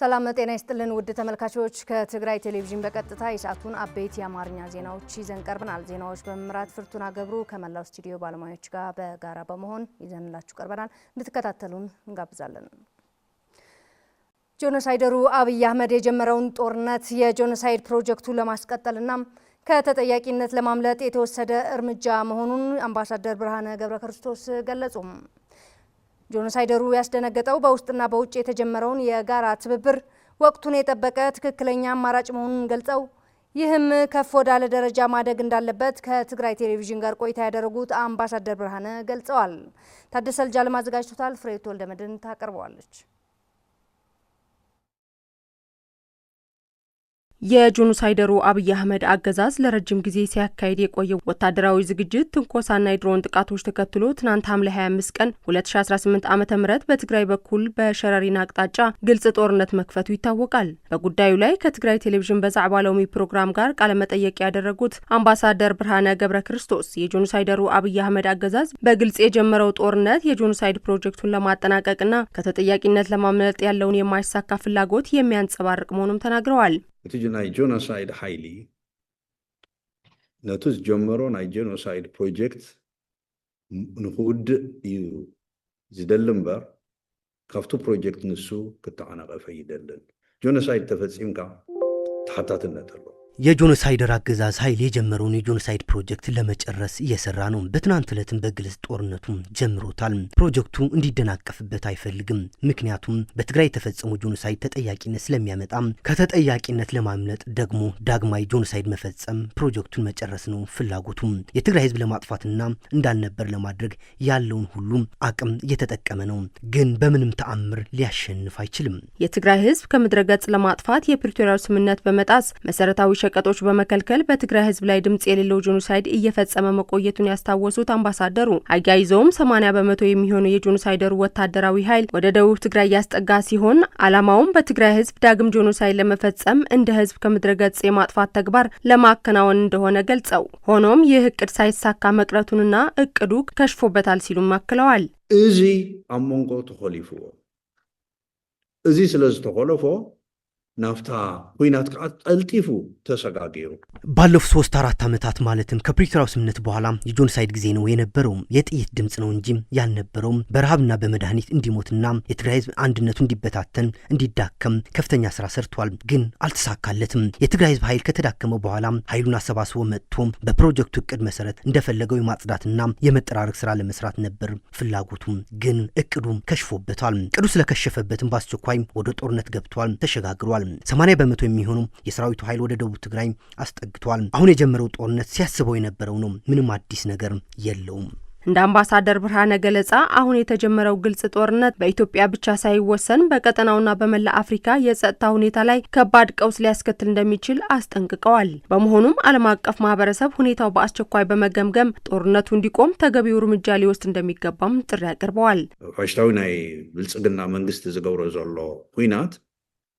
ሰላም ጤና ይስጥልን ውድ ተመልካቾች ከትግራይ ቴሌቪዥን በቀጥታ የሰዓቱን አበይት የአማርኛ ዜናዎች ይዘን ቀርበናል። ዜናዎች በመምራት ፍርቱና ገብሩ ከመላው ስቱዲዮ ባለሙያዎች ጋር በጋራ በመሆን ይዘንላችሁ ቀርበናል። እንድትከታተሉን እንጋብዛለን። ጄኖሳይደሩ አብይ አህመድ የጀመረውን ጦርነት የጄኖሳይድ ፕሮጀክቱን ለማስቀጠልና ከተጠያቂነት ለማምለጥ የተወሰደ እርምጃ መሆኑን አምባሳደር ብርሃነ ገብረክርስቶስ ገለጹ። ጄኖሳይደሩ ያስደነገጠው በውስጥና በውጭ የተጀመረውን የጋራ ትብብር ወቅቱን የጠበቀ ትክክለኛ አማራጭ መሆኑን ገልጸው ይህም ከፍ ወዳለ ደረጃ ማደግ እንዳለበት ከትግራይ ቴሌቪዥን ጋር ቆይታ ያደረጉት አምባሳደር ብርሃነ ገልጸዋል። ታደሰ ልጃለም አዘጋጅቶታል። ፍሬት ወልደመድን ታቀርበዋለች። የጄኖሳይደሩ አብይ አህመድ አገዛዝ ለረጅም ጊዜ ሲያካሂድ የቆየው ወታደራዊ ዝግጅት ትንኮሳና የድሮን ጥቃቶች ተከትሎ ትናንት ሐምሌ 25 ቀን 2018 ዓ.ም በትግራይ በኩል በሸረሪና አቅጣጫ ግልጽ ጦርነት መክፈቱ ይታወቃል። በጉዳዩ ላይ ከትግራይ ቴሌቪዥን በዛዕባ ሎሚ ፕሮግራም ጋር ቃለ መጠይቅ ያደረጉት አምባሳደር ብርሃነ ገብረክርስቶስ የጄኖሳይደሩ አብይ አህመድ አገዛዝ በግልጽ የጀመረው ጦርነት የጄኖሳይድ ፕሮጀክቱን ለማጠናቀቅና ከተጠያቂነት ለማምለጥ ያለውን የማይሳካ ፍላጎት የሚያንጸባርቅ መሆኑን ተናግረዋል። እቲ ናይ ጄኖሳይድ ሓይሊ ነቱ ዝጀመሮ ናይ ጄኖሳይድ ፕሮጀክት ንኽውድእ እዩ ዝደሊ እምበር ካብቱ ፕሮጀክት ንሱ ክተዓናቐፈ ይደልን። ጄኖሳይድ ተፈጺምካ ተሓታትነት ኣሎ። የጄኖሳይደር አገዛዝ ኃይል የጀመረውን የጄኖሳይድ ፕሮጀክት ለመጨረስ እየሰራ ነው። በትናንት ዕለትም በግልጽ ጦርነቱን ጀምሮታል። ፕሮጀክቱ እንዲደናቀፍበት አይፈልግም። ምክንያቱም በትግራይ የተፈጸመው ጄኖሳይድ ተጠያቂነት ስለሚያመጣ ከተጠያቂነት ለማምለጥ ደግሞ ዳግማዊ ጄኖሳይድ መፈጸም ፕሮጀክቱን መጨረስ ነው ፍላጎቱ። የትግራይ ሕዝብ ለማጥፋትና እንዳልነበር ለማድረግ ያለውን ሁሉ አቅም እየተጠቀመ ነው። ግን በምንም ተአምር ሊያሸንፍ አይችልም። የትግራይ ሕዝብ ከምድረ ገጽ ለማጥፋት የፕሪቶሪያው ስምምነት በመጣስ መሰረታዊ ሸቀጦች በመከልከል በትግራይ ህዝብ ላይ ድምጽ የሌለው ጄኖሳይድ እየፈጸመ መቆየቱን ያስታወሱት አምባሳደሩ አያይዘውም 80% የሚሆነው የጄኖሳይደሩ ወታደራዊ ኃይል ወደ ደቡብ ትግራይ ያስጠጋ ሲሆን ዓላማውም በትግራይ ህዝብ ዳግም ጄኖሳይድ ለመፈጸም እንደ ህዝብ ከምድረ ገጽ የማጥፋት ተግባር ለማከናወን እንደሆነ ገልጸው ሆኖም ይህ እቅድ ሳይሳካ መቅረቱንና እቅዱ ከሽፎበታል ሲሉም አክለዋል። እዚ ኣብ መንጎ ተኸሊፍዎ እዚ ስለዝተኸለፎ ናፍታ ኩናት ቀልጢፉ ተሰጋገሩ። ባለፉት 3-4 ዓመታት ማለትም ከፕሪቶሪያው ስምምነት በኋላ የጄኖሳይድ ጊዜ ነው የነበረው። የጥይት ድምጽ ነው እንጂ ያልነበረው በረሃብና በመድኃኒት እንዲሞትና የትግራይ ህዝብ አንድነቱ እንዲበታተን እንዲዳከም ከፍተኛ ስራ ሰርቷል። ግን አልተሳካለትም። የትግራይ ህዝብ ኃይል ከተዳከመ በኋላ ኃይሉን አሰባስቦ መጥቶ በፕሮጀክቱ እቅድ መሰረት እንደፈለገው የማጽዳትና የመጠራረግ ስራ ለመስራት ነበር ፍላጎቱ። ግን እቅዱ ከሽፎበታል። እቅዱ ስለከሸፈበትም በአስቸኳይ ወደ ጦርነት ገብቷል፣ ተሸጋግሯል። 80% የሚሆነው የሰራዊቱ ኃይል ወደ ደቡብ ትግራይ አስጠግቷል። አሁን የጀመረው ጦርነት ሲያስበው የነበረው ነው። ምንም አዲስ ነገር የለውም። እንደ አምባሳደር ብርሃነ ገለጻ አሁን የተጀመረው ግልጽ ጦርነት በኢትዮጵያ ብቻ ሳይወሰን በቀጠናውና በመላ አፍሪካ የጸጥታ ሁኔታ ላይ ከባድ ቀውስ ሊያስከትል እንደሚችል አስጠንቅቀዋል። በመሆኑም ዓለም አቀፍ ማህበረሰብ ሁኔታው በአስቸኳይ በመገምገም ጦርነቱ እንዲቆም ተገቢው እርምጃ ሊወስድ እንደሚገባም ጥሪ አቅርበዋል። ፋሽስታዊ ናይ ብልጽግና መንግስት ዝገብሮ ዘሎ ኩናት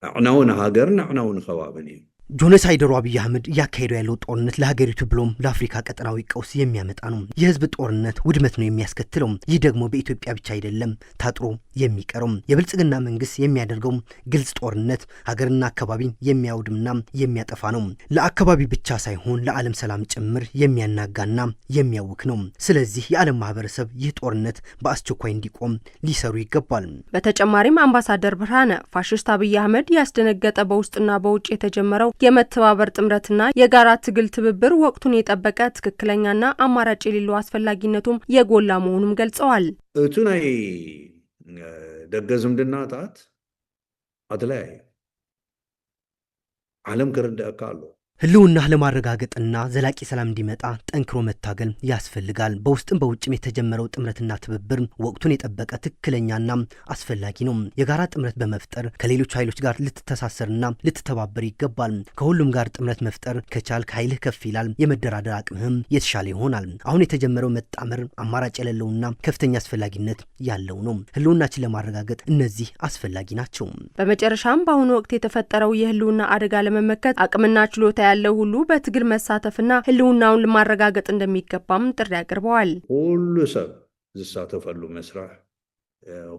ንዕናውን ሃገርን ንዕናውን ከባቢን እዩ። ጄኖሳይደሩ አብይ አህመድ እያካሄደው ያለው ጦርነት ለሀገሪቱ ብሎም ለአፍሪካ ቀጠናዊ ቀውስ የሚያመጣ ነው። የህዝብ ጦርነት ውድመት ነው የሚያስከትለው። ይህ ደግሞ በኢትዮጵያ ብቻ አይደለም ታጥሮ የሚቀረው። የብልጽግና መንግስት የሚያደርገው ግልጽ ጦርነት ሀገርና አካባቢን የሚያውድምና የሚያጠፋ ነው። ለአካባቢ ብቻ ሳይሆን ለዓለም ሰላም ጭምር የሚያናጋና የሚያውክ ነው። ስለዚህ የዓለም ማህበረሰብ ይህ ጦርነት በአስቸኳይ እንዲቆም ሊሰሩ ይገባል። በተጨማሪም አምባሳደር ብርሃነ ፋሽስት አብይ አህመድ ያስደነገጠ በውስጥና በውጭ የተጀመረው የመተባበር ጥምረትና የጋራ ትግል ትብብር ወቅቱን የጠበቀ ትክክለኛና አማራጭ የሌለው አስፈላጊነቱም የጎላ መሆኑን ገልጸዋል። እቱ ናይ ደገ ዝምድናታት አድላይ ዓለም ክርዳእካ ኣሎ። ህልውና ለማረጋገጥና ዘላቂ ሰላም እንዲመጣ ጠንክሮ መታገል ያስፈልጋል። በውስጥም በውጭም የተጀመረው ጥምረትና ትብብር ወቅቱን የጠበቀ ትክክለኛና አስፈላጊ ነው። የጋራ ጥምረት በመፍጠር ከሌሎች ኃይሎች ጋር ልትተሳሰርና ልትተባበር ይገባል። ከሁሉም ጋር ጥምረት መፍጠር ከቻልክ ኃይልህ ከፍ ይላል፣ የመደራደር አቅምህም የተሻለ ይሆናል። አሁን የተጀመረው መጣመር አማራጭ የሌለውና ከፍተኛ አስፈላጊነት ያለው ነው። ህልውናችን ለማረጋገጥ እነዚህ አስፈላጊ ናቸው። በመጨረሻም በአሁኑ ወቅት የተፈጠረው የህልውና አደጋ ለመመከት አቅምና ችሎታ ያለው ሁሉ በትግል መሳተፍና ህልውናውን ለማረጋገጥ እንደሚገባም ጥሪ አቅርበዋል። ሁሉ ሰብ ዝሳተፈሉ መስራህ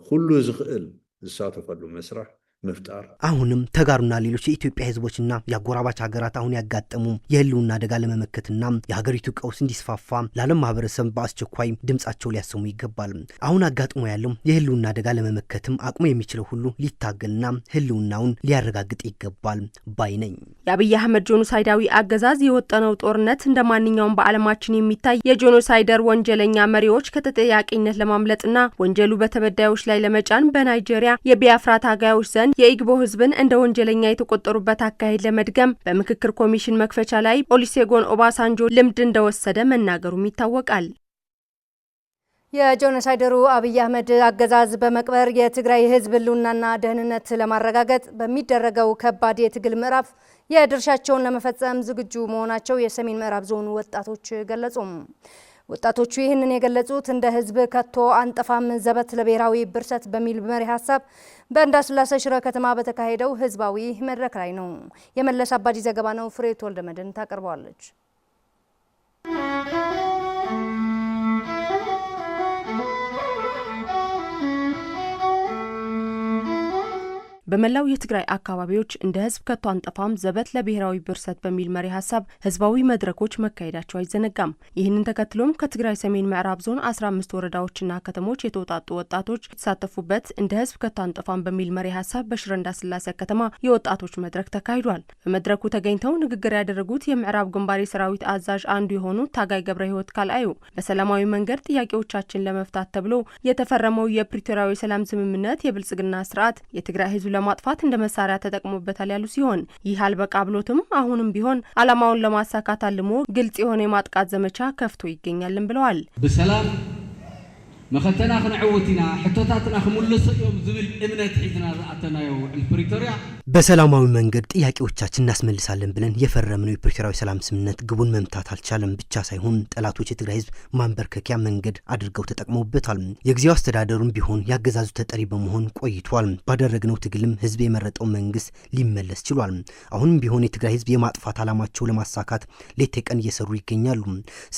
ሁሉ ዝኽእል ዝሳተፈሉ መስራህ مفتار አሁንም ተጋሩና ሌሎች የኢትዮጵያ ህዝቦችና የአጎራባች ሀገራት አሁን ያጋጠሙ የህልውና አደጋ ለመመከትና የሀገሪቱ ቀውስ እንዲስፋፋ ለዓለም ማህበረሰብ በአስቸኳይ ድምጻቸው ሊያሰሙ ይገባል። አሁን አጋጥሞ ያለው የህልውና አደጋ ለመመከትም አቅሙ የሚችለው ሁሉ ሊታገልና ህልውናውን ሊያረጋግጥ ይገባል ባይ ነኝ። የአብይ አህመድ ጄኖሳይዳዊ አገዛዝ የወጠነው ጦርነት እንደማንኛውም በዓለማችን የሚታይ የጄኖሳይደር ወንጀለኛ መሪዎች ከተጠያቂነት ለማምለጥና ወንጀሉ በተበዳዮች ላይ ለመጫን በናይጄሪያ የቢያፍራ ታጋዮች ዘንድ የኢግቦ ህዝብን እንደ ወንጀለኛ የተቆጠሩበት አካሄድ ለመድገም በምክክር ኮሚሽን መክፈቻ ላይ ኦሉሴጉን ኦባሳንጆ ልምድ እንደወሰደ መናገሩም ይታወቃል። የጄኖሳይደሩ አብይ አህመድ አገዛዝ በመቅበር የትግራይ ህዝብ ህልውናና ደህንነት ለማረጋገጥ በሚደረገው ከባድ የትግል ምዕራፍ የድርሻቸውን ለመፈጸም ዝግጁ መሆናቸው የሰሜን ምዕራብ ዞን ወጣቶች ገለጹ። ወጣቶቹ ይህንን የገለጹት እንደ ህዝብ ከቶ አንጠፋም ዘበት ለብሔራዊ ብርሰት በሚል መሪ ሀሳብ በእንዳስላሴ ሽረ ከተማ በተካሄደው ህዝባዊ መድረክ ላይ ነው። የመለስ አባዲ ዘገባ ነው። ፍሬት ወልደመድን ታቀርበዋለች። በመላው የትግራይ አካባቢዎች እንደ ህዝብ ከቶ አንጠፋም ዘበት ለብሔራዊ ብርሰት በሚል መሪ ሀሳብ ህዝባዊ መድረኮች መካሄዳቸው አይዘነጋም። ይህንን ተከትሎም ከትግራይ ሰሜን ምዕራብ ዞን 15 ወረዳዎችና ከተሞች የተውጣጡ ወጣቶች የተሳተፉበት እንደ ህዝብ ከቶ አንጠፋም በሚል መሪ ሀሳብ በሽረ እንዳስላሴ ከተማ የወጣቶች መድረክ ተካሂዷል። በመድረኩ ተገኝተው ንግግር ያደረጉት የምዕራብ ግንባር ሰራዊት አዛዥ አንዱ የሆኑት ታጋይ ገብረ ህይወት ካልአዩ በሰላማዊ መንገድ ጥያቄዎቻችን ለመፍታት ተብሎ የተፈረመው የፕሪቶሪያዊ ሰላም ስምምነት የብልጽግና ስርዓት የትግራይ ህዝብ ለማጥፋት እንደ መሳሪያ ተጠቅሞበታል ያሉ ሲሆን ይህ አልበቃ ብሎትም አሁንም ቢሆን ዓላማውን ለማሳካት አልሞ ግልጽ የሆነ የማጥቃት ዘመቻ ከፍቶ ይገኛልን ብለዋል። በሰላም መኸተና ክንዕውትና ሕቶታትና ክምልሱ እዮም ዝብል እምነት ሒዝና ዝኣተናዮ ፕሪቶሪያ በሰላማዊ መንገድ ጥያቄዎቻችን እናስመልሳለን ብለን የፈረምነው የፕሪቶሪያዊ ሰላም ስምምነት ግቡን መምታት አልቻለም ብቻ ሳይሆን ጠላቶች የትግራይ ህዝብ ማንበርከኪያ መንገድ አድርገው ተጠቅመውበታል። የጊዜው አስተዳደሩም ቢሆን ያገዛዙ ተጠሪ በመሆን ቆይቷል። ባደረግነው ትግልም ህዝብ የመረጠው መንግስት ሊመለስ ችሏል። አሁንም ቢሆን የትግራይ ህዝብ የማጥፋት ዓላማቸው ለማሳካት ሌት ተቀን እየሰሩ ይገኛሉ።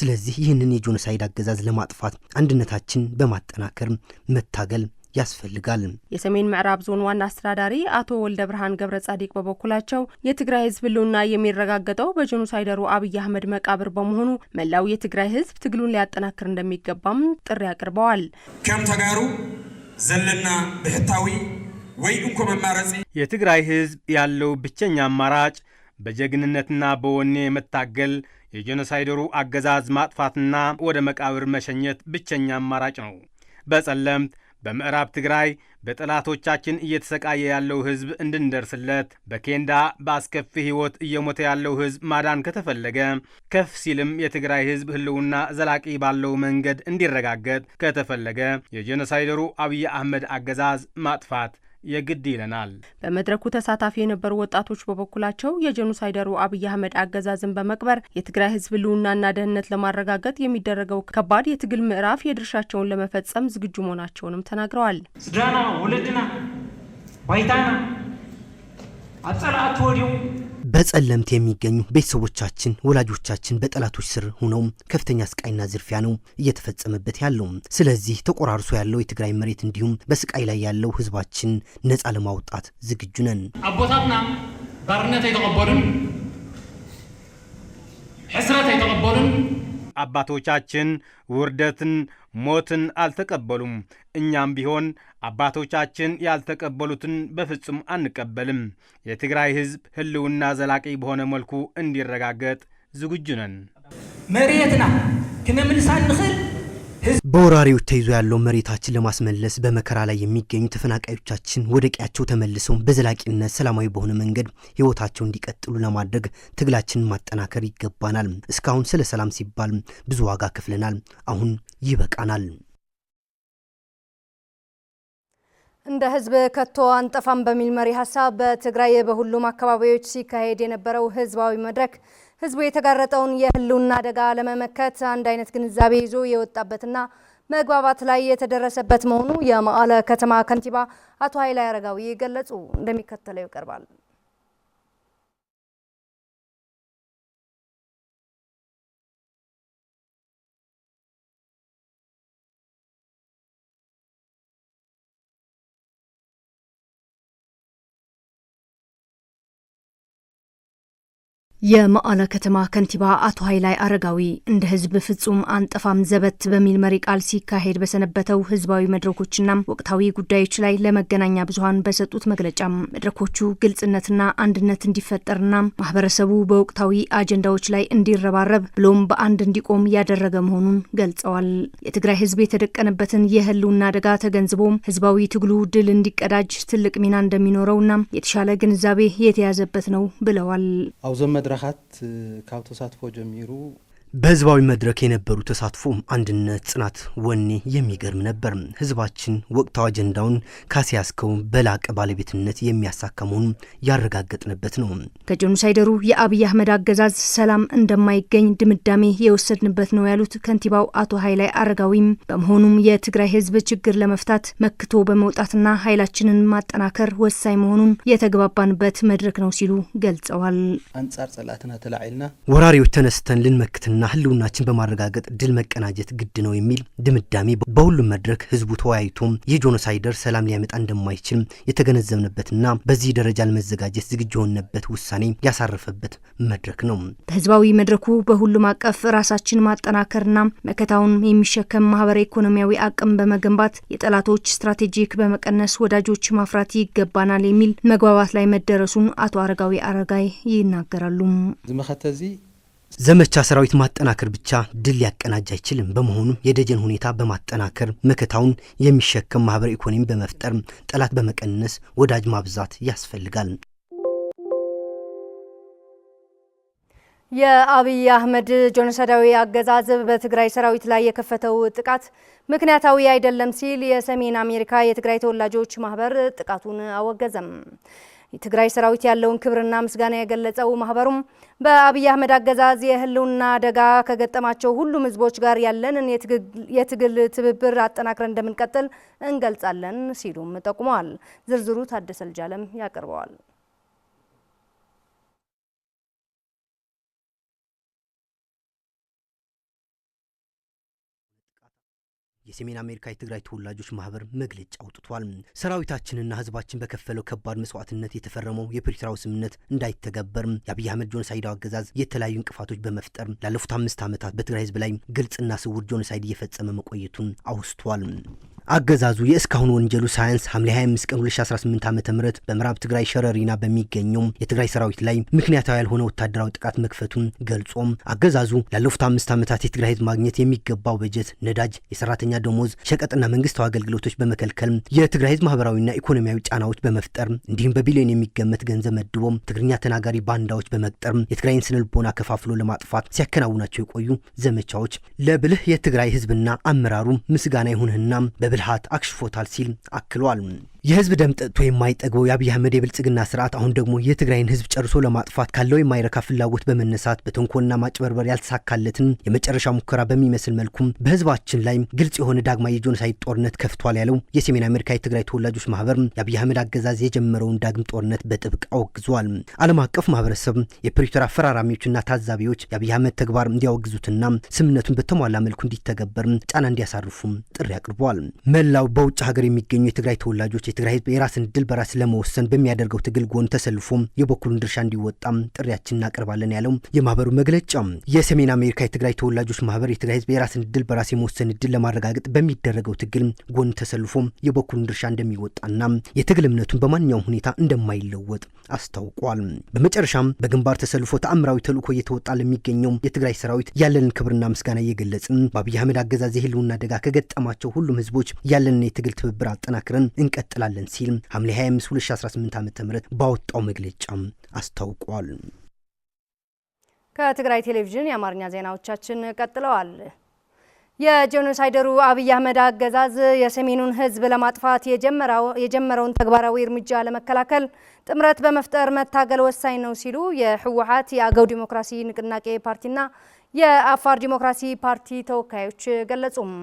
ስለዚህ ይህንን የጄኖሳይድ አገዛዝ ለማጥፋት አንድነታችን በማጠናከር መታገል ያስፈልጋል። የሰሜን ምዕራብ ዞን ዋና አስተዳዳሪ አቶ ወልደ ብርሃን ገብረ ጻዲቅ በበኩላቸው የትግራይ ህዝብ ህልውና የሚረጋገጠው በጄኖሳይደሩ አብይ አህመድ መቃብር በመሆኑ መላው የትግራይ ህዝብ ትግሉን ሊያጠናክር እንደሚገባም ጥሪ አቅርበዋል። ከም ተጋሩ ዘለና ብሕታዊ ወይ እንኮ መማረጺ የትግራይ ህዝብ ያለው ብቸኛ አማራጭ በጀግንነትና በወኔ መታገል የጄኖሳይደሩ አገዛዝ ማጥፋትና ወደ መቃብር መሸኘት ብቸኛ አማራጭ ነው። በጸለምት በምዕራብ ትግራይ በጠላቶቻችን እየተሰቃየ ያለው ህዝብ እንድንደርስለት በኬንዳ በአስከፊ ህይወት እየሞተ ያለው ህዝብ ማዳን ከተፈለገ ከፍ ሲልም የትግራይ ህዝብ ህልውና ዘላቂ ባለው መንገድ እንዲረጋገጥ ከተፈለገ የጄኖሳይደሩ አብይ አህመድ አገዛዝ ማጥፋት የግድ ይለናል። በመድረኩ ተሳታፊ የነበሩ ወጣቶች በበኩላቸው የጄኖሳይደሩ አብይ አህመድ አገዛዝን በመቅበር የትግራይ ህዝብ ህልውናና ደህንነት ለማረጋገጥ የሚደረገው ከባድ የትግል ምዕራፍ የድርሻቸውን ለመፈጸም ዝግጁ መሆናቸውንም ተናግረዋል። ስድራና ወለድና ባይታና አጸላአት ወዲው በጸለምት የሚገኙ ቤተሰቦቻችን ወላጆቻችን በጠላቶች ስር ሆነው ከፍተኛ ስቃይና ዝርፊያ ነው እየተፈጸመበት ያለው። ስለዚህ ተቆራርሶ ያለው የትግራይ መሬት እንዲሁም በስቃይ ላይ ያለው ህዝባችን ነፃ ለማውጣት ዝግጁ ነን። አቦታትና ባርነት የተቀበሉን ሕስረት የተቀበሉን አባቶቻችን ውርደትን ሞትን አልተቀበሉም። እኛም ቢሆን አባቶቻችን ያልተቀበሉትን በፍጹም አንቀበልም። የትግራይ ህዝብ ህልውና ዘላቂ በሆነ መልኩ እንዲረጋገጥ ዝግጁ ነን። መሬትና ክነምልሳ ንኽእል በወራሪዎች ተይዞ ያለው መሬታችን ለማስመለስ በመከራ ላይ የሚገኙ ተፈናቃዮቻችን ወደ ቀያቸው ተመልሰው በዘላቂነት ሰላማዊ በሆነ መንገድ ህይወታቸው እንዲቀጥሉ ለማድረግ ትግላችንን ማጠናከር ይገባናል። እስካሁን ስለ ሰላም ሲባል ብዙ ዋጋ ከፍለናል። አሁን ይበቃናል። እንደ ህዝብ ከቶ አንጠፋም በሚል መሪ ሀሳብ በትግራይ በሁሉም አካባቢዎች ሲካሄድ የነበረው ህዝባዊ መድረክ ህዝቡ የተጋረጠውን የህልውና አደጋ ለመመከት አንድ አይነት ግንዛቤ ይዞ የወጣበትና መግባባት ላይ የተደረሰበት መሆኑ የመቀለ ከተማ ከንቲባ አቶ ኃይለ አረጋዊ ገለጹ። እንደሚከተለው ይቀርባል። የመቀለ ከተማ ከንቲባ አቶ ኃይላይ አረጋዊ እንደ ህዝብ ፍጹም አንጠፋም ዘበት በሚል መሪ ቃል ሲካሄድ በሰነበተው ህዝባዊ መድረኮችና ወቅታዊ ጉዳዮች ላይ ለመገናኛ ብዙሃን በሰጡት መግለጫ መድረኮቹ ግልጽነትና አንድነት እንዲፈጠርና ማህበረሰቡ በወቅታዊ አጀንዳዎች ላይ እንዲረባረብ ብሎም በአንድ እንዲቆም ያደረገ መሆኑን ገልጸዋል። የትግራይ ህዝብ የተደቀነበትን የህልውና አደጋ ተገንዝቦ ህዝባዊ ትግሉ ድል እንዲቀዳጅ ትልቅ ሚና እንደሚኖረውና የተሻለ ግንዛቤ የተያዘበት ነው ብለዋል። መድረካት ካብ ተሳትፎ ጀሚሩ በህዝባዊ መድረክ የነበሩ ተሳትፎ አንድነት፣ ጽናት፣ ወኔ የሚገርም ነበር። ህዝባችን ወቅታዊ አጀንዳውን ካሲያስከው በላቀ ባለቤትነት የሚያሳካ መሆኑን ያረጋገጥንበት ነው። ከጄኖሳይደሩ የአብይ አህመድ አገዛዝ ሰላም እንደማይገኝ ድምዳሜ የወሰድንበት ነው ያሉት ከንቲባው አቶ ኃይላይ አረጋዊም በመሆኑም የትግራይ ህዝብ ችግር ለመፍታት መክቶ በመውጣትና ኃይላችንን ማጠናከር ወሳኝ መሆኑን የተግባባንበት መድረክ ነው ሲሉ ገልጸዋል። አንጻር ጸላትና ተላዕልና ወራሪዎች ተነስተን ልንመክትና ህልውናችን በማረጋገጥ ድል መቀናጀት ግድ ነው የሚል ድምዳሜ በሁሉም መድረክ ህዝቡ ተወያይቶ የጄኖሳይደር ሰላም ሊያመጣ እንደማይችል የተገነዘብንበትና በዚህ ደረጃ ለመዘጋጀት ዝግጁ የሆነበት ውሳኔ ያሳረፈበት መድረክ ነው። በህዝባዊ መድረኩ በሁሉም አቀፍ ራሳችን ማጠናከርና መከታውን የሚሸከም ማህበራዊ ኢኮኖሚያዊ አቅም በመገንባት የጠላቶች ስትራቴጂክ በመቀነስ ወዳጆች ማፍራት ይገባናል የሚል መግባባት ላይ መደረሱን አቶ አረጋዊ አረጋይ ይናገራሉ። ዝመኸተዚ ዘመቻ ሰራዊት ማጠናከር ብቻ ድል ሊያቀናጅ አይችልም። በመሆኑም የደጀን ሁኔታ በማጠናከር መከታውን የሚሸከም ማህበራዊ ኢኮኖሚ በመፍጠር ጠላት በመቀነስ ወዳጅ ማብዛት ያስፈልጋል። የአብይ አህመድ ጄኖሳይዳዊ አገዛዝ በትግራይ ሰራዊት ላይ የከፈተው ጥቃት ምክንያታዊ አይደለም ሲል የሰሜን አሜሪካ የትግራይ ተወላጆች ማህበር ጥቃቱን አወገዘም። የትግራይ ሰራዊት ያለውን ክብርና ምስጋና የገለጸው ማህበሩም በአብይ አህመድ አገዛዝ የህልውና አደጋ ከገጠማቸው ሁሉም ህዝቦች ጋር ያለንን የትግል ትብብር አጠናክረን እንደምንቀጥል እንገልጻለን ሲሉም ጠቁመዋል። ዝርዝሩ ታደሰ ልጃለም ያቀርበዋል። የሰሜን አሜሪካ የትግራይ ተወላጆች ማህበር መግለጫ አውጥቷል። ሰራዊታችንና ህዝባችን በከፈለው ከባድ መስዋዕትነት የተፈረመው የፕሪቶሪያው ስምምነት እንዳይተገበር የአብይ አህመድ ጄኖሳይዳዊ አገዛዝ የተለያዩ እንቅፋቶች በመፍጠር ላለፉት 5 ዓመታት በትግራይ ህዝብ ላይ ግልጽና ስውር ጄኖሳይድ እየፈጸመ መቆየቱን አውስቷል። አገዛዙ የእስካሁን ወንጀሉ ሳያንስ ሐምሌ 25 ቀን 2018 ዓ.ም በምዕራብ ትግራይ ሸረሪና በሚገኘው የትግራይ ሰራዊት ላይ ምክንያታዊ ያልሆነ ወታደራዊ ጥቃት መክፈቱን ገልጾም አገዛዙ ላለፉት 5 ዓመታት የትግራይ ህዝብ ማግኘት የሚገባው በጀት፣ ነዳጅ፣ የሰራተኛ ደሞዝ፣ ሸቀጥና መንግስታዊ አገልግሎቶች በመከልከል የትግራይ ህዝብ ማህበራዊና ኢኮኖሚያዊ ጫናዎች በመፍጠር እንዲሁም በቢሊዮን የሚገመት ገንዘብ መድቦ ትግርኛ ተናጋሪ ባንዳዎች በመቅጠር የትግራይን ስነልቦና ከፋፍሎ ለማጥፋት ሲያከናውናቸው የቆዩ ዘመቻዎች ለብልህ የትግራይ ህዝብና አመራሩ ምስጋና ይሁንና ብልሃት አክሽፎታል ሲል አክሏል። የህዝብ ደም ጠጥቶ የማይጠግበው የአብይ አህመድ የብልጽግና ስርዓት አሁን ደግሞ የትግራይን ህዝብ ጨርሶ ለማጥፋት ካለው የማይረካ ፍላጎት በመነሳት በተንኮልና ማጭበርበር ያልተሳካለትን የመጨረሻ ሙከራ በሚመስል መልኩም በህዝባችን ላይ ግልጽ የሆነ ዳግማዊ የጄኖሳይድ ጦርነት ከፍቷል ያለው የሰሜን አሜሪካ የትግራይ ተወላጆች ማህበር የአብይ አህመድ አገዛዝ የጀመረውን ዳግም ጦርነት በጥብቅ አወግዟል። ዓለም አቀፍ ማህበረሰብ የፕሪቶሪያ ፈራራሚዎችና ታዛቢዎች የአብይ አህመድ ተግባር እንዲያወግዙትና ስምምነቱን በተሟላ መልኩ እንዲተገበር ጫና እንዲያሳርፉም ጥሪ አቅርቧል። መላው በውጭ ሀገር የሚገኙ የትግራይ ተወላጆች የትግራይ ህዝብ የራስን ድል በራስ ለመወሰን በሚያደርገው ትግል ጎን ተሰልፎ የበኩሉን ድርሻ እንዲወጣም ጥሪያችንን እናቀርባለን ያለው የማህበሩ መግለጫ የሰሜን አሜሪካ የትግራይ ተወላጆች ማህበር የትግራይ ህዝብ የራስን ድል በራስ የመወሰን ድል ለማረጋገጥ በሚደረገው ትግል ጎን ተሰልፎ የበኩሉን ድርሻ እንደሚወጣና የትግል እምነቱን በማንኛውም ሁኔታ እንደማይለወጥ አስታውቋል። በመጨረሻም በግንባር ተሰልፎ ተአምራዊ ተልእኮ እየተወጣ ለሚገኘው የትግራይ ሰራዊት ያለንን ክብርና ምስጋና እየገለጽን በአብይ አህመድ አገዛዝ የህልውና አደጋ ከገጠማቸው ሁሉም ህዝቦች ያለንን የትግል ትብብር አጠናክረን እንቀጥላለን ሲል ሐምሌ 25 2018 ዓ.ም ባወጣው መግለጫ አስታውቋል። ከትግራይ ቴሌቪዥን የአማርኛ ዜናዎቻችን ቀጥለዋል። የጄኖሳይደሩ አብይ አህመድ አገዛዝ የሰሜኑን ህዝብ ለማጥፋት የጀመረውን ተግባራዊ እርምጃ ለመከላከል ጥምረት በመፍጠር መታገል ወሳኝ ነው ሲሉ የህወሓት የአገው ዲሞክራሲ ንቅናቄ ፓርቲና የአፋር ዲሞክራሲ ፓርቲ ተወካዮች ገለጹም።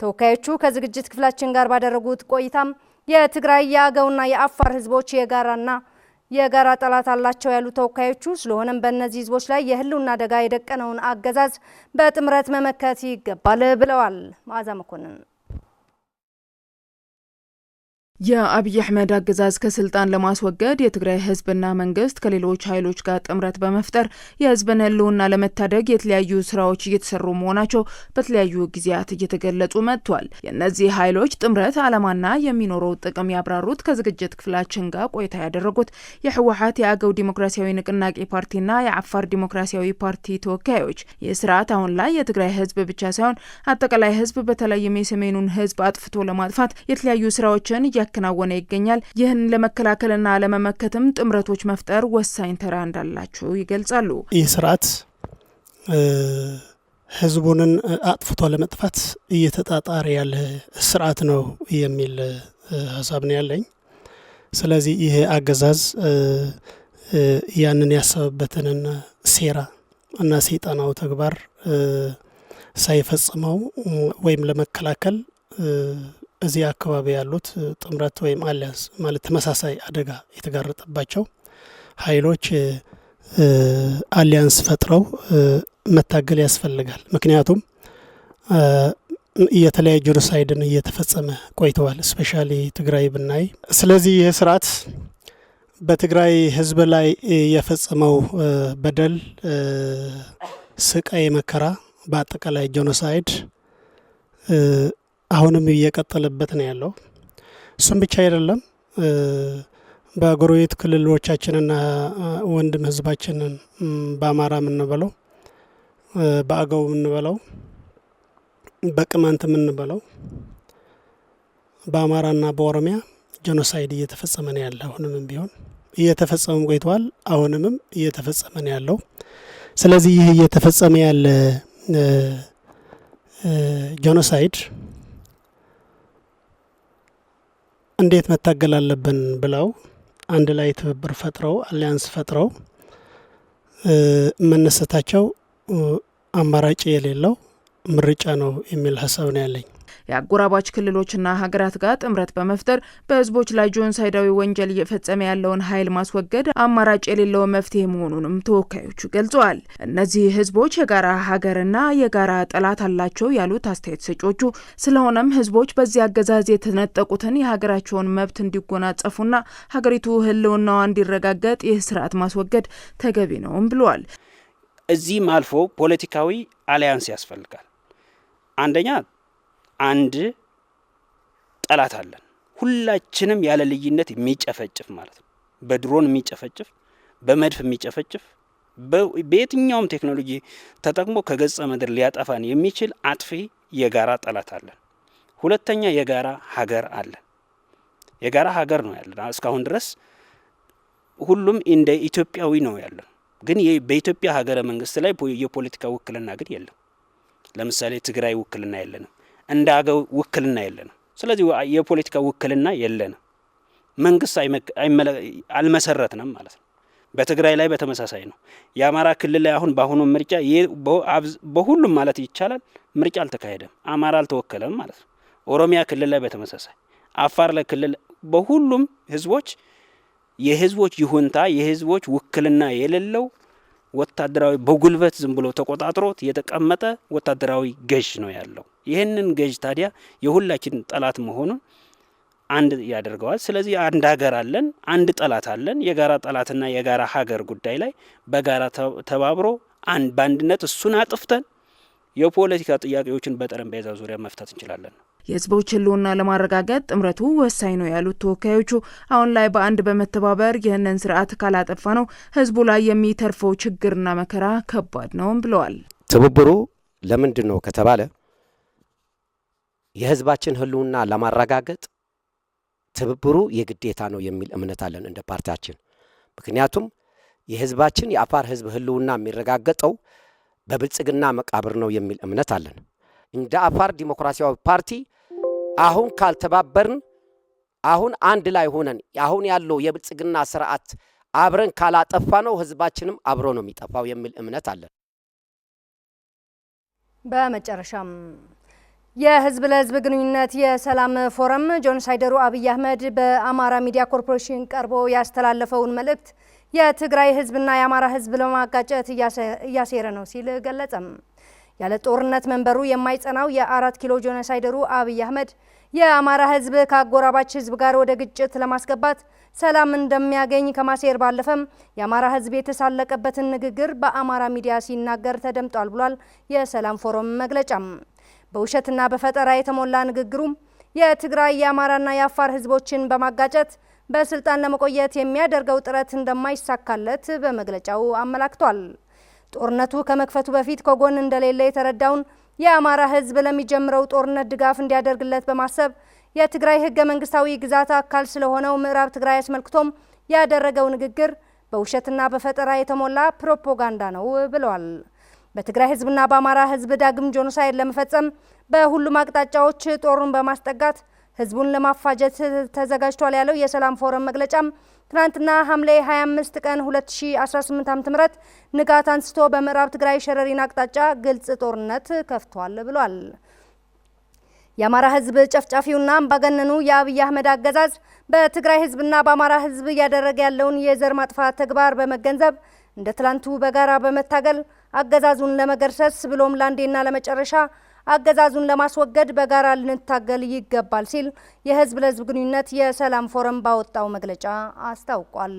ተወካዮቹ ከዝግጅት ክፍላችን ጋር ባደረጉት ቆይታም የትግራይ የአገውና የአፋር ህዝቦች የጋራ ጠላት አላቸው ያሉ ተወካዮቹ ስለሆነም በእነዚህ ህዝቦች ላይ የህልውና አደጋ የደቀነውን አገዛዝ በጥምረት መመከት ይገባል ብለዋል። መዓዛ መኮንን የአብይ አህመድ አገዛዝ ከስልጣን ለማስወገድ የትግራይ ህዝብና መንግስት ከሌሎች ኃይሎች ጋር ጥምረት በመፍጠር የህዝብን ህልውና ለመታደግ የተለያዩ ስራዎች እየተሰሩ መሆናቸው በተለያዩ ጊዜያት እየተገለጹ መጥቷል። የእነዚህ ኃይሎች ጥምረት ዓላማና የሚኖረው ጥቅም ያብራሩት ከዝግጅት ክፍላችን ጋር ቆይታ ያደረጉት የህወሓት የአገው ዲሞክራሲያዊ ንቅናቄ ፓርቲና የአፋር ዲሞክራሲያዊ ፓርቲ ተወካዮች ይህ ስርዓት አሁን ላይ የትግራይ ህዝብ ብቻ ሳይሆን አጠቃላይ ህዝብ በተለይም የሰሜኑን ህዝብ አጥፍቶ ለማጥፋት የተለያዩ ስራዎችን እያከናወነ ይገኛል። ይህን ለመከላከልና ለመመከትም ጥምረቶች መፍጠር ወሳኝ ተራ እንዳላቸው ይገልጻሉ። ይህ ስርዓት ህዝቡንን አጥፍቶ ለመጥፋት እየተጣጣረ ያለ ስርዓት ነው የሚል ሀሳብ ነው ያለኝ። ስለዚህ ይህ አገዛዝ ያንን ያሰበበትን ሴራ እና ሰይጣናዊ ተግባር ሳይፈጽመው ወይም ለመከላከል እዚህ አካባቢ ያሉት ጥምረት ወይም አሊያንስ ማለት ተመሳሳይ አደጋ የተጋረጠባቸው ኃይሎች አሊያንስ ፈጥረው መታገል ያስፈልጋል። ምክንያቱም የተለያዩ ጄኖሳይድን እየተፈጸመ ቆይተዋል፣ ስፔሻሊ ትግራይ ብናይ። ስለዚህ ይህ ስርዓት በትግራይ ህዝብ ላይ የፈጸመው በደል፣ ስቃይ፣ መከራ በአጠቃላይ ጄኖሳይድ አሁንም እየቀጠለበት ነው ያለው። እሱም ብቻ አይደለም። በጎረቤት ክልሎቻችንና ወንድም ህዝባችንን በአማራ የምንበለው፣ በአገው የምንበለው፣ በቅማንት የምንበለው፣ በአማራና በኦሮሚያ ጄኖሳይድ እየተፈጸመ ነው ያለው። አሁንም ቢሆን እየተፈጸመ ቆይቷል። አሁንም እየተፈጸመ ነው ያለው። ስለዚህ ይህ እየተፈጸመ ያለ ጄኖሳይድ እንዴት መታገል አለብን ብለው አንድ ላይ ትብብር ፈጥረው አሊያንስ ፈጥረው መነሳታቸው አማራጭ የሌለው ምርጫ ነው የሚል ሀሳብ ነው ያለኝ። የአጎራባች ክልሎችና ሀገራት ጋር ጥምረት በመፍጠር በህዝቦች ላይ ጄኖሳይዳዊ ወንጀል እየፈጸመ ያለውን ኃይል ማስወገድ አማራጭ የሌለው መፍትሄ መሆኑንም ተወካዮቹ ገልጸዋል። እነዚህ ህዝቦች የጋራ ሀገርና የጋራ ጠላት አላቸው ያሉት አስተያየት ሰጪዎቹ፣ ስለሆነም ህዝቦች በዚህ አገዛዝ የተነጠቁትን የሀገራቸውን መብት እንዲጎናጸፉና ሀገሪቱ ህልውናዋ እንዲረጋገጥ ይህ ስርዓት ማስወገድ ተገቢ ነውም ብለዋል። እዚህም አልፎ ፖለቲካዊ አሊያንስ ያስፈልጋል። አንደኛ አንድ ጠላት አለን፣ ሁላችንም ያለ ልዩነት የሚጨፈጭፍ ማለት ነው። በድሮን የሚጨፈጭፍ፣ በመድፍ የሚጨፈጭፍ፣ በየትኛውም ቴክኖሎጂ ተጠቅሞ ከገጸ ምድር ሊያጠፋን የሚችል አጥፊ የጋራ ጠላት አለን። ሁለተኛ የጋራ ሀገር አለን። የጋራ ሀገር ነው ያለን። እስካሁን ድረስ ሁሉም እንደ ኢትዮጵያዊ ነው ያለን። ግን በኢትዮጵያ ሀገረ መንግስት ላይ የፖለቲካ ውክልና ግን የለም። ለምሳሌ ትግራይ ውክልና የለንም፣ እንደ አገው ውክልና የለንም። ስለዚህ የፖለቲካ ውክልና የለንም። መንግስት አልመሰረትንም ማለት ነው። በትግራይ ላይ በተመሳሳይ ነው። የአማራ ክልል ላይ አሁን በአሁኑ ምርጫ በሁሉም ማለት ይቻላል ምርጫ አልተካሄደም፣ አማራ አልተወከለም ማለት ነው። ኦሮሚያ ክልል ላይ በተመሳሳይ፣ አፋር ላይ ክልል በሁሉም ህዝቦች የህዝቦች ይሁንታ የህዝቦች ውክልና የሌለው ወታደራዊ በጉልበት ዝም ብሎ ተቆጣጥሮት የተቀመጠ ወታደራዊ ገዥ ነው ያለው። ይህንን ገዥ ታዲያ የሁላችን ጠላት መሆኑን አንድ ያደርገዋል። ስለዚህ አንድ ሀገር አለን፣ አንድ ጠላት አለን። የጋራ ጠላትና የጋራ ሀገር ጉዳይ ላይ በጋራ ተባብሮ በአንድነት እሱን አጥፍተን የፖለቲካ ጥያቄዎችን በጠረጴዛ ዙሪያ መፍታት እንችላለን። የህዝቦች ህልውና ለማረጋገጥ ጥምረቱ ወሳኝ ነው ያሉት ተወካዮቹ፣ አሁን ላይ በአንድ በመተባበር ይህንን ስርዓት ካላጠፋ ነው ህዝቡ ላይ የሚተርፈው ችግርና መከራ ከባድ ነው ብለዋል። ትብብሩ ለምንድን ነው ከተባለ የህዝባችን ህልውና ለማረጋገጥ ትብብሩ የግዴታ ነው የሚል እምነት አለን እንደ ፓርቲያችን። ምክንያቱም የህዝባችን የአፋር ህዝብ ህልውና የሚረጋገጠው በብልጽግና መቃብር ነው የሚል እምነት አለን። እንደ አፋር ዲሞክራሲያዊ ፓርቲ አሁን ካልተባበርን፣ አሁን አንድ ላይ ሆነን አሁን ያለው የብልጽግና ስርዓት አብረን ካላጠፋ ነው ህዝባችንም አብሮ ነው የሚጠፋው የሚል እምነት አለን። በመጨረሻም የህዝብ ለህዝብ ግንኙነት የሰላም ፎረም ጄኖሳይደሩ አብይ አህመድ በአማራ ሚዲያ ኮርፖሬሽን ቀርቦ ያስተላለፈውን መልእክት የትግራይ ህዝብና የአማራ ህዝብ ለማጋጨት እያሴረ ነው ሲል ገለጸም። ያለ ጦርነት መንበሩ የማይጸናው የ4 ኪሎ ጄኖሳይደሩ አብይ አህመድ የአማራ ህዝብ ከአጎራባች ህዝብ ጋር ወደ ግጭት ለማስገባት ሰላም እንደሚያገኝ ከማሴር ባለፈም የአማራ ህዝብ የተሳለቀበትን ንግግር በአማራ ሚዲያ ሲናገር ተደምጧል ብሏል የሰላም ፎረም መግለጫም። በውሸትና በፈጠራ የተሞላ ንግግሩም የትግራይ የአማራና የአፋር ህዝቦችን በማጋጨት በስልጣን ለመቆየት የሚያደርገው ጥረት እንደማይሳካለት በመግለጫው አመላክቷል። ጦርነቱ ከመክፈቱ በፊት ከጎን እንደሌለ የተረዳውን የአማራ ህዝብ ለሚጀምረው ጦርነት ድጋፍ እንዲያደርግለት በማሰብ የትግራይ ህገ መንግስታዊ ግዛት አካል ስለሆነው ምዕራብ ትግራይ አስመልክቶም ያደረገው ንግግር በውሸትና በፈጠራ የተሞላ ፕሮፓጋንዳ ነው ብለዋል። በትግራይ ህዝብና በአማራ ህዝብ ዳግም ጄኖሳይድ ለመፈጸም በሁሉም አቅጣጫዎች ጦሩን በማስጠጋት ህዝቡን ለማፋጀት ተዘጋጅቷል ያለው የሰላም ፎረም መግለጫም ትናንትና ሐምሌ 25 ቀን 2018 ዓ.ም ንጋት አንስቶ በምዕራብ ትግራይ ሸረሪን አቅጣጫ ግልጽ ጦርነት ከፍቷል ብሏል። የአማራ ህዝብ ጨፍጫፊውና አምባገነኑ የአብይ አህመድ አገዛዝ በትግራይ ህዝብና በአማራ ህዝብ እያደረገ ያለውን የዘር ማጥፋት ተግባር በመገንዘብ እንደ ትላንቱ በጋራ በመታገል አገዛዙን ለመገርሰስ ብሎም ላንዴና ለመጨረሻ አገዛዙን ለማስወገድ በጋራ ልንታገል ይገባል ሲል የህዝብ ለህዝብ ግንኙነት የሰላም ፎረም ባወጣው መግለጫ አስታውቋል።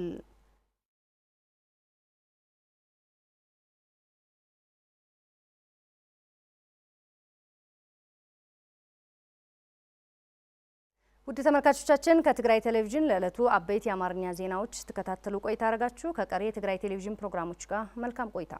ውድ ተመልካቾቻችን ከትግራይ ቴሌቪዥን ለዕለቱ አበይት የአማርኛ ዜናዎች ተከታተሉ ቆይታ አረጋችሁ። ከቀሪ የትግራይ ቴሌቪዥን ፕሮግራሞች ጋር መልካም ቆይታ።